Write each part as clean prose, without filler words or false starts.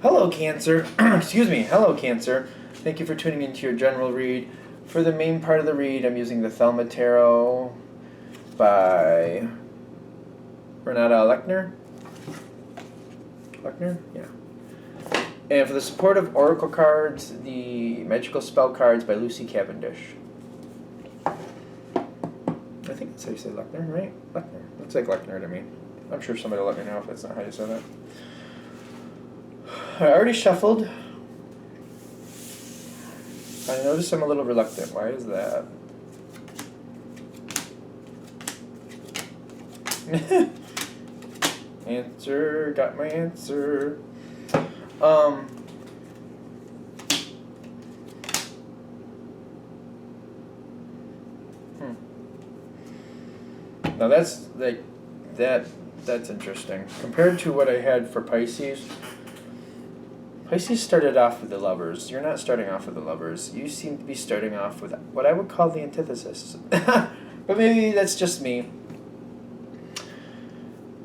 Hello, Cancer. Excuse me. Hello, Cancer. Thank you for tuning into your general read. For the main part of the read, I'm using the Thelma Tarot by Renata Lechner. Lechner? Yeah. And for the supportive oracle cards, the magical spell cards by Lucy Cavendish. I think that's how you say Lechner, right? Lechner. Looks like Lechner to me. I'm sure somebody will let me know if that's not how you say that. I already shuffled. I notice I'm a little reluctant. Why is that? Answer. Got my answer. Now that's like that's interesting. Compared to what I had for Pisces. Pisces started off with the Lovers. You're not starting off with the Lovers. You seem to be starting off with what I would call the antithesis. But maybe that's just me.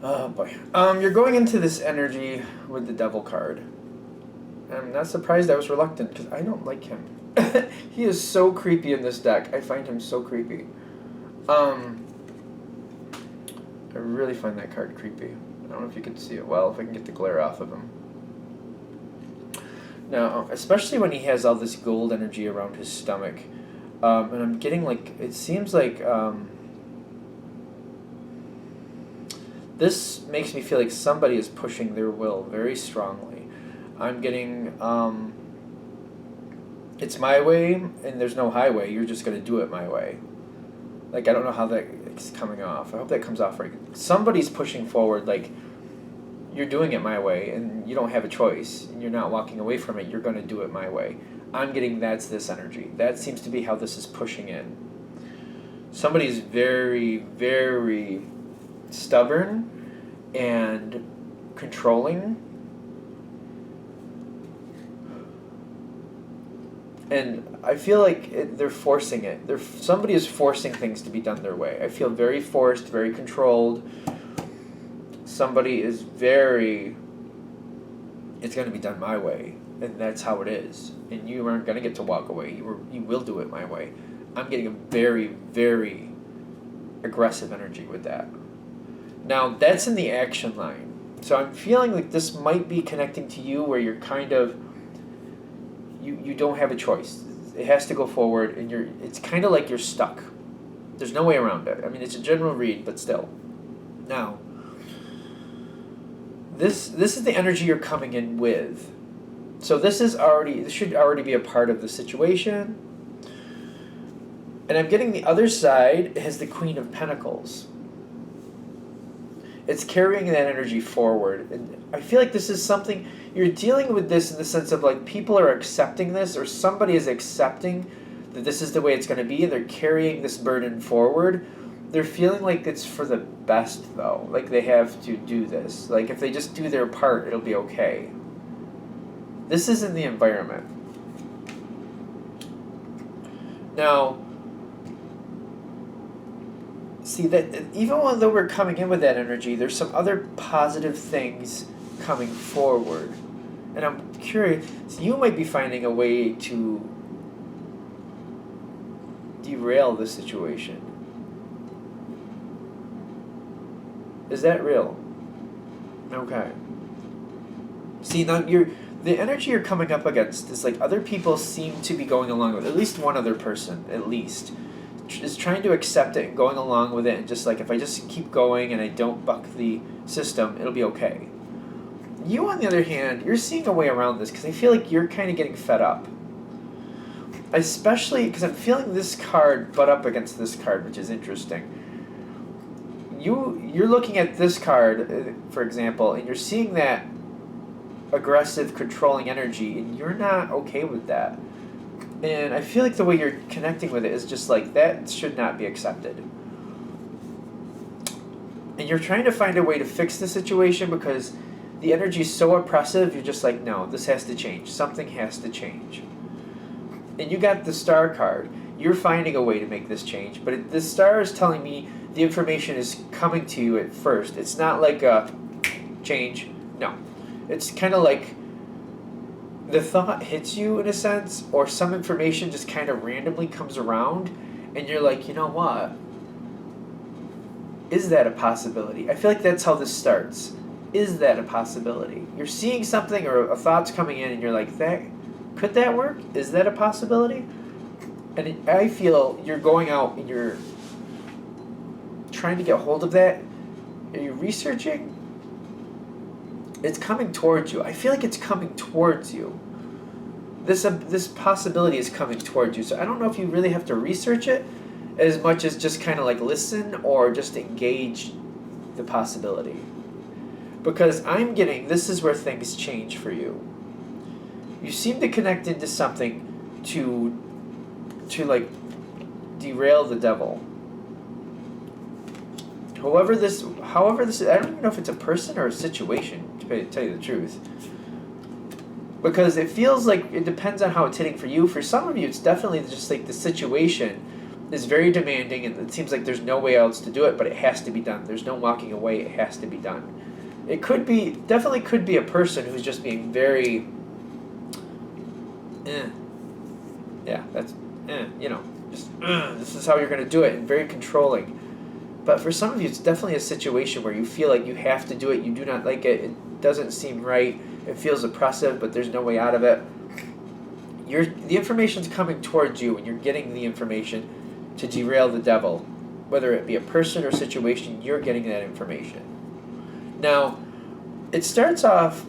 Oh boy. You're going into this energy with the Devil card. I'm not surprised I was reluctant because I don't like him. He is so creepy in this deck. I find him so creepy. I really find that card creepy. I don't know if you can see it well, if I can get the glare off of him. Now, especially when he has all this gold energy around his stomach. And I'm getting like, it seems like this makes me feel like somebody is pushing their will very strongly. I'm getting, it's my way and there's no highway. You're just going to do it my way. Like, I don't know how that's coming off. I hope that comes off right. Somebody's pushing forward, like, you're doing it my way, and you don't have a choice, and you're not walking away from it. You're going to do it my way. I'm getting that's this energy. That seems to be how this is pushing in. Somebody's very, very stubborn and controlling. And I feel like they're forcing it. Somebody is forcing things to be done their way. I feel very forced, very controlled. Somebody is very, it's going to be done my way, and that's how it is. And you aren't going to get to walk away. You will do it my way. I'm getting a very, very aggressive energy with that. Now, that's in the action line. So I'm feeling like this might be connecting to you where you're kind of, you don't have a choice. It has to go forward, and it's kind of like you're stuck. There's no way around it. I mean, it's a general read, but still. Now, this is the energy you're coming in with. So this should already be a part of the situation. And I'm getting the other side has the Queen of Pentacles. It's carrying that energy forward. And I feel like this is something, you're dealing with this in the sense of like people are accepting this, or somebody is accepting that this is the way it's going to be, and they're carrying this burden forward. They're feeling like it's for the best, though. Like they have to do this. Like if they just do their part, it'll be okay. This is in the environment. Now, see that even though we're coming in with that energy, there's some other positive things coming forward. And I'm curious, so you might be finding a way to derail the situation. Is that real? Okay. See, now the energy you're coming up against is like other people seem to be going along with it. At least one other person, at least, is trying to accept it and going along with it, and just like, if I just keep going and I don't buck the system, it'll be okay. You, on the other hand, you're seeing a way around this because I feel like you're kind of getting fed up. Especially because I'm feeling this card butt up against this card, which is interesting. You're looking at this card, for example, and you're seeing that aggressive, controlling energy, and you're not okay with that. And I feel like the way you're connecting with it is just like, that should not be accepted. And you're trying to find a way to fix the situation because the energy is so oppressive, you're just like, no, this has to change. Something has to change. And you got the Star card. You're finding a way to make this change, but the Star is telling me the information is coming to you at first. It's not like a change. No. It's kind of like the thought hits you in a sense, or some information just kind of randomly comes around, and you're like, you know what? Is that a possibility? I feel like that's how this starts. Is that a possibility? You're seeing something or a thought's coming in, and you're like, that could that work? Is that a possibility? And I feel you're going out and you're trying to get hold of that. Are you researching? It's coming towards you. I feel like it's coming towards you. This possibility is coming towards you. So I don't know if you really have to research it as much as just kind of like listen or just engage the possibility. Because I'm getting, this is where things change for you. You seem to connect into something to like derail the devil. However this, I don't even know if it's a person or a situation, to tell you the truth. Because it feels like it depends on how it's hitting for you. For some of you, it's definitely just like the situation is very demanding, and it seems like there's no way else to do it, but it has to be done. There's no walking away. It has to be done. It could be, definitely could be a person who's just being very, yeah, that's, just, this is how you're going to do it, and very controlling. But for some of you, it's definitely a situation where you feel like you have to do it, you do not like it, it doesn't seem right, it feels oppressive, but there's no way out of it. The information's coming towards you, and you're getting the information to derail the devil. Whether it be a person or situation, you're getting that information. Now, it starts off,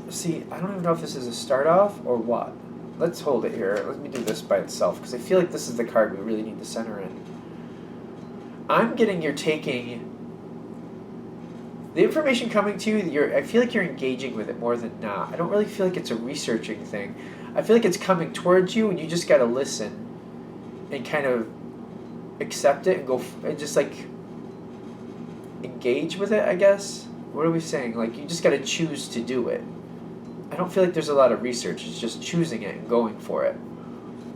see, I don't even know if this is a start off or what. Let's hold it here. Let me do this by itself, because I feel like this is the card we really need to center in. I'm getting you're taking the information coming to you, I feel like you're engaging with it more than not. I don't really feel like it's a researching thing. I feel like it's coming towards you, and you just got to listen and kind of accept it and go and just like engage with it, I guess. What are we saying? Like, you just got to choose to do it. I don't feel like there's a lot of research. It's just choosing it and going for it.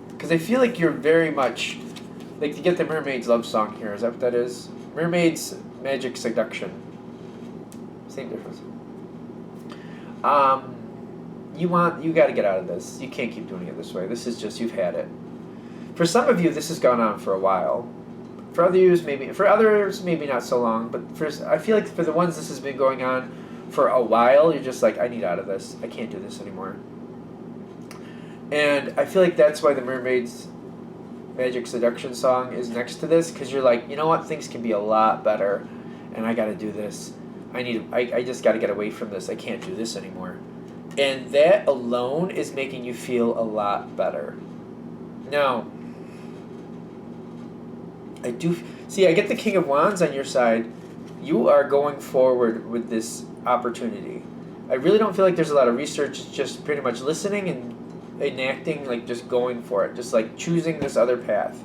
Because I feel like you're very much, like, to get the Mermaid's love song here. Is that what that is? Mermaid's Magic Seduction. Same difference. You got to get out of this. You can't keep doing it this way. This is just, you've had it. For some of you, this has gone on for a while. For others, maybe not so long. But I feel like for the ones this has been going on for a while, you're just like, I need out of this. I can't do this anymore. And I feel like that's why the Mermaid's Magic Seduction song is next to this, because you're like, you know what, things can be a lot better, and I got to do this. I just got to get away from this. I can't do this anymore. And that alone is making you feel a lot better. Now, I get the King of Wands on your side. You are going forward with this opportunity. I really don't feel like there's a lot of research. It's just pretty much listening and enacting, like just going for it. Just like choosing this other path,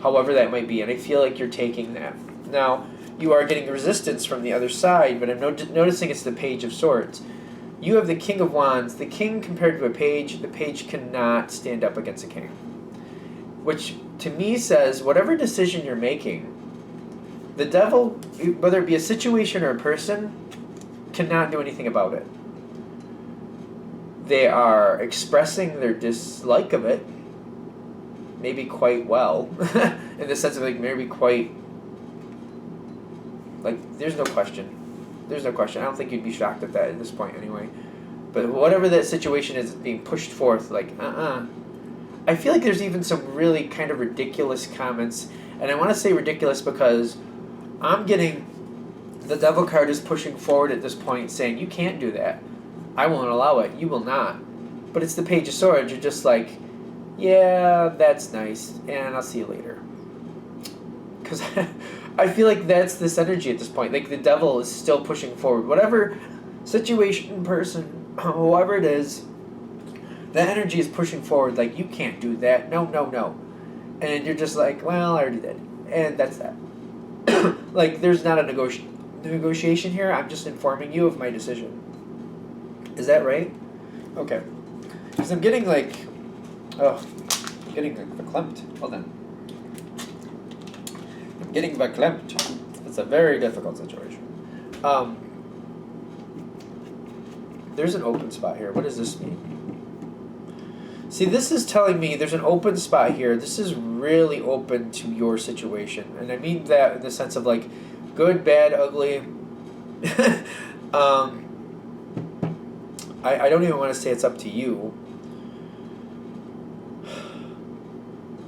however that might be. And I feel like you're taking that. Now, you are getting resistance from the other side, but I'm noticing it's the Page of Swords. You have the King of Wands. The king compared to a page, the page cannot stand up against a king. Which, to me, says whatever decision you're making, the devil, whether it be a situation or a person, cannot do anything about it. They are expressing their dislike of it, maybe quite well, in the sense of like maybe quite, like, there's no question. There's no question. I don't think you'd be shocked at that at this point anyway. But whatever that situation is being pushed forth, like, I feel like there's even some really kind of ridiculous comments. And I want to say ridiculous because I'm getting the devil card is pushing forward at this point saying, you can't do that. I won't allow it. You will not. But it's the Page of Swords. You're just like, yeah, that's nice. And I'll see you later. Because I feel like that's this energy at this point. Like, the devil is still pushing forward. Whatever situation, person, whoever it is, that energy is pushing forward. Like, you can't do that. No, no, no. And you're just like, well, I already did. And that's that. Like, there's not a negotiation here. I'm just informing you of my decision. Is that right? Okay. Because I'm getting like, I'm getting verklempt. Hold on. I'm getting verklempt. It's a very difficult situation. There's an open spot here. What does this mean? See, this is telling me there's an open spot here. This is really open to your situation. And I mean that in the sense of like good, bad, ugly. I don't even want to say it's up to you.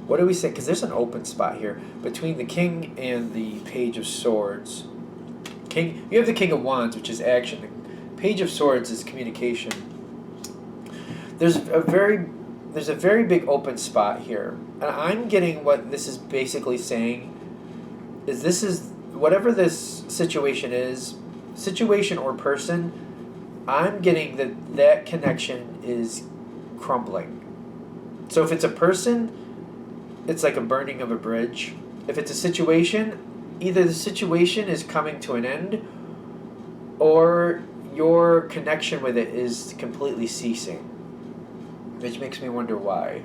What do we say? Because there's an open spot here between the King and the Page of Swords. King, you have the King of Wands, which is action. The Page of Swords is communication. There's a very big open spot here, and I'm getting what this is basically saying. This is whatever this situation is, situation or person. I'm getting that connection is crumbling. So if it's a person, it's like a burning of a bridge. If it's a situation, either the situation is coming to an end or your connection with it is completely ceasing, which makes me wonder why.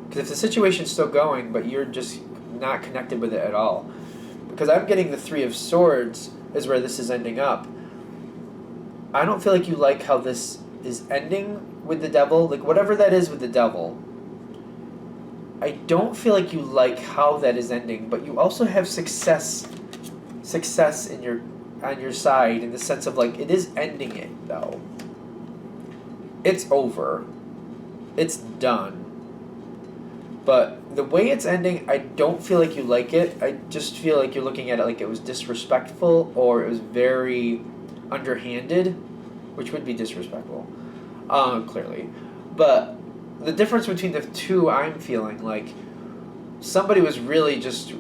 Because if the situation's still going, but you're just not connected with it at all. Because I'm getting the Three of Swords is where this is ending up. I don't feel like you like how this is ending with the Devil. Like, whatever that is with the Devil, I don't feel like you like how that is ending, but you also have success in on your side in the sense of like it is ending it though. It's over. It's done. But the way it's ending, I don't feel like you like it. I just feel like you're looking at it like it was disrespectful or it was very underhanded, which would be disrespectful, clearly. But the difference between the two, I'm feeling like somebody was really just,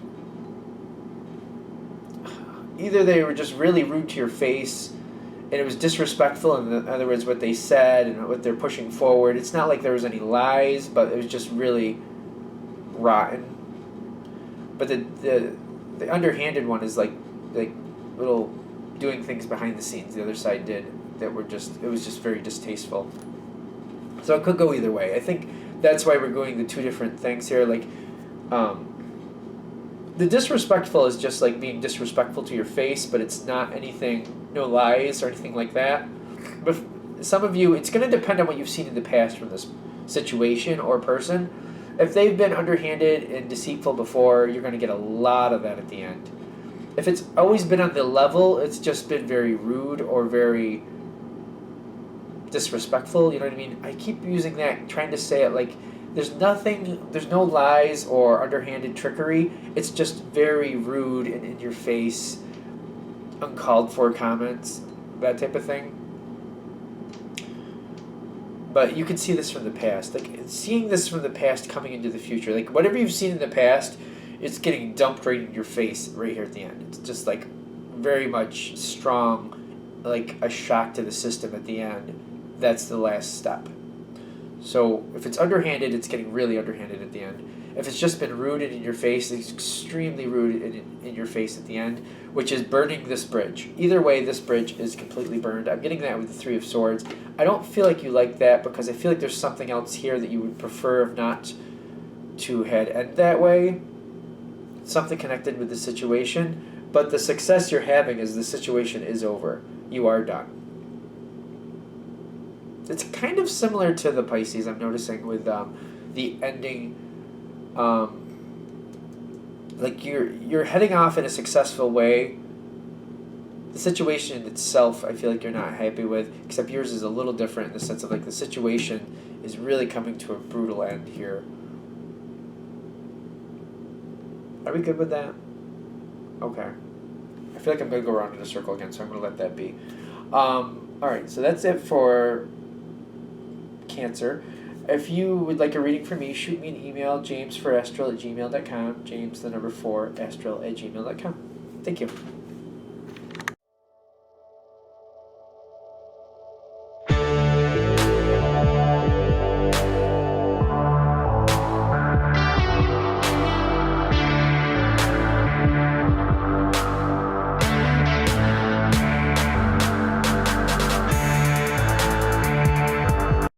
either they were just really rude to your face and it was disrespectful, in other words, what they said and what they're pushing forward. It's not like there was any lies, but it was just really rotten. But the underhanded one is like little doing things behind the scenes the other side did that were just, it was just very distasteful. So it could go either way. I think that's why we're going the two different things here. Like, the disrespectful is just like being disrespectful to your face, but it's not anything, no lies or anything like that. But some of you, it's going to depend on what you've seen in the past from this situation or person. If they've been underhanded and deceitful before, you're going to get a lot of that at the end. If it's always been on the level, it's just been very rude or very disrespectful, you know what I mean? I keep using that, trying to say it like there's no lies or underhanded trickery. It's just very rude and in your face, uncalled for comments, that type of thing. But you can see this from the past. Like, seeing this from the past coming into the future. Like, whatever you've seen in the past, it's getting dumped right in your face right here at the end. It's just like very much strong, like a shock to the system at the end. That's the last step. So if it's underhanded, it's getting really underhanded at the end. If it's just been rude and in your face, it's extremely rude in your face at the end, which is burning this bridge. Either way, this bridge is completely burned. I'm getting that with the Three of Swords. I don't feel like you like that because I feel like there's something else here that you would prefer if not to had end that way. Something connected with the situation. But the success you're having is the situation is over. You are done. It's kind of similar to the Pisces, I'm noticing, with the ending. Like you're heading off in a successful way. The situation itself, I feel like you're not happy with, except yours is a little different in the sense of like the situation is really coming to a brutal end here. Are we good with that? Okay. I feel like I'm going to go around in a circle again, so I'm going to let that be. Alright, so that's it for Cancer. If you would like a reading from me, shoot me an email, jamesforastral@gmail.com, james4astral@gmail.com. Thank you.